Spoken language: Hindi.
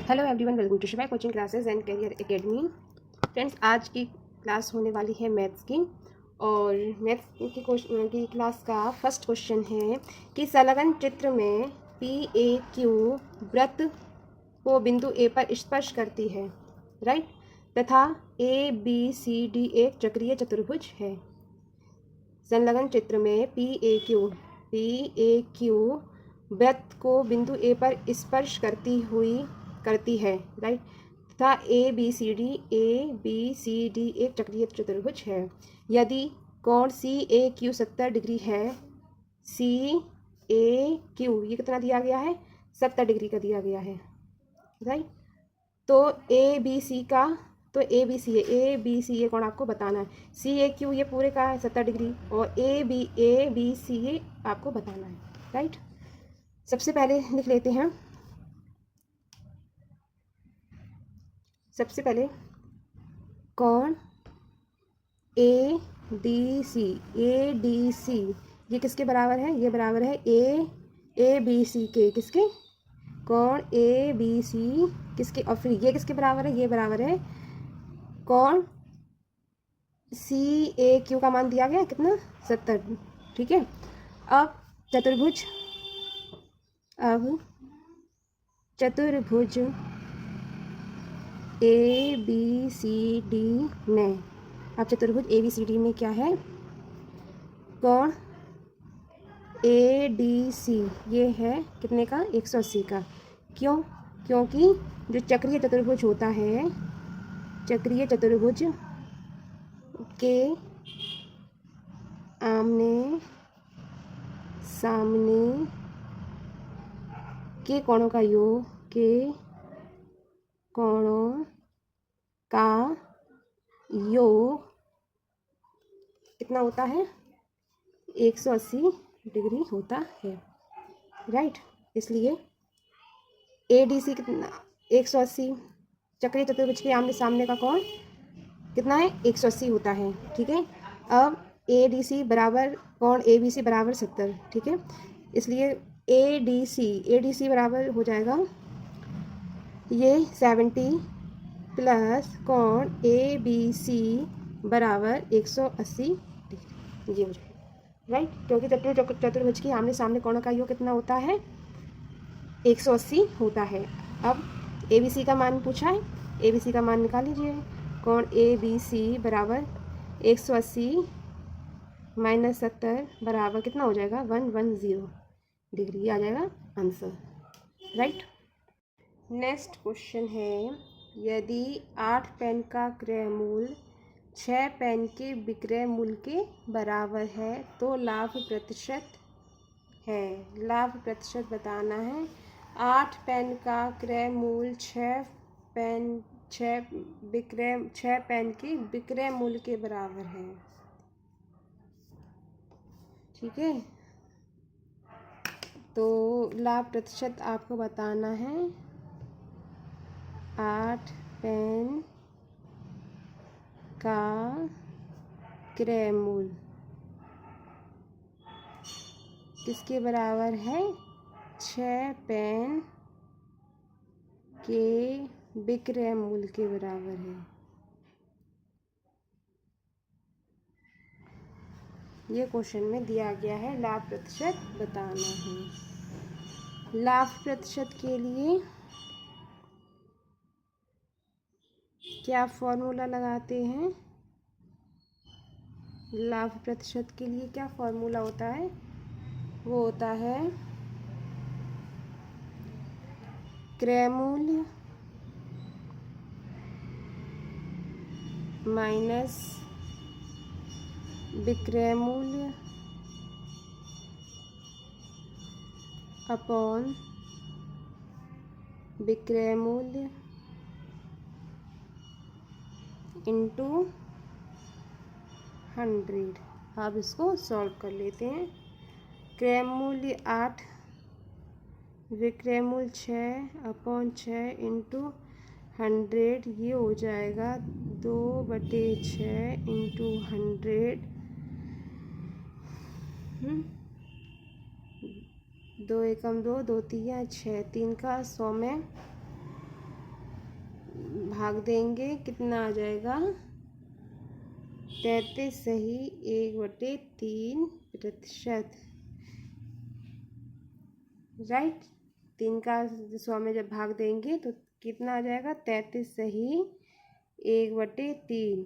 हेलो एवरीवन, वेलकम टू शिवाय coaching classes and career academy. Friends, आज की क्लास होने वाली है मैथ्स की। और मैथ्स की क्लास का फर्स्ट क्वेश्चन है कि संलग्न चित्र में PAQ वृत्त को बिंदु ए पर स्पर्श करती है, राइट, तथा ABCD एक चक्रीय चतुर्भुज है। संलग्न चित्र में PAQ वृत्त को बिंदु ए पर स्पर्श करती है, राइट, तथा ABCD एक चक्रीय चतुर्भुज है। यदि कोण CAQ 70 डिग्री है, CAQ ये कितना दिया गया है, 70 डिग्री का दिया गया है, राइट। तो ABC ये कोण आपको बताना है। CAQ ये पूरे का है 70 डिग्री, और ABC ये आपको बताना है, राइट। सबसे पहले लिख लेते हैं। सबसे पहले कोण ADC ये किसके बराबर है? ये बराबर है ABC के। किसके? कोण ABC किसके? और फिर ये किसके बराबर है? ये बराबर है कोण CAQ का मान दिया गया कितना? 70, ठीक है। अब चतुर्भुज ABCD में, अब चतुर्भुज ABCD में क्या है? कोण ADC ये है कितने का? 180 का। क्यों? क्योंकि जो चक्रीय चतुर्भुज होता है, चक्रीय चतुर्भुज के आमने सामने के कोणों का योग कितना होता है? 180 डिग्री होता है, राइट। इसलिए ADC कितना? 180। चक्रीय चतुर्भुज के आमने सामने का कोण कितना है? 180 होता है, ठीक है। अब ADC बराबर कोण ABC बराबर 70, ठीक है। इसलिए ADC बराबर हो जाएगा ये 70 प्लस कोण ABC बराबर 180 डिग्री, ये हो जाएगा, राइट। क्योंकि चतुर्भुज की आमने सामने कोणों का योग कितना होता है? 180 होता है। अब ABC का मान पूछा है, ABC का मान निकाल लीजिए। कोण ABC बराबर 180 माइनस 70 बराबर कितना हो जाएगा? 110 डिग्री आ जाएगा आंसर, राइट। नेक्स्ट क्वेश्चन है, यदि 8 पेन का क्रय मूल्य 6 पेन के विक्रय मूल्य के बराबर है तो लाभ प्रतिशत है। लाभ प्रतिशत बताना है। 8 पेन का क्रय मूल्य 6 पेन के विक्रय मूल्य के बराबर है, ठीक है। तो लाभ प्रतिशत आपको बताना है। 8 पेन का क्रय मूल्य किसके बराबर है? 6 पेन के विक्रय मूल्य के बराबर है। ये क्वेश्चन में दिया गया है, लाभ प्रतिशत बताना है। लाभ प्रतिशत के लिए क्या फॉर्मूला लगाते हैं? लाभ प्रतिशत के लिए क्या फॉर्मूला होता है? वो होता है क्रय मूल्य माइनस विक्रय मूल्य अपॉन विक्रय मूल्य इंटू 100। अब इसको सॉल्व कर लेते हैं। क्रय मूल्य 8, विक्रय मूल्य 6 अपॉन 6 इंटू 100, ये हो जाएगा 2/6 इंटू 100। 2 एकम 2, 2 तिया 6, 3 का 100 में भाग देंगे कितना आ जाएगा 33 सही 1/3%। राइट, 3 का 100 में जब भाग देंगे तो कितना आ जाएगा 33 सही 1/3।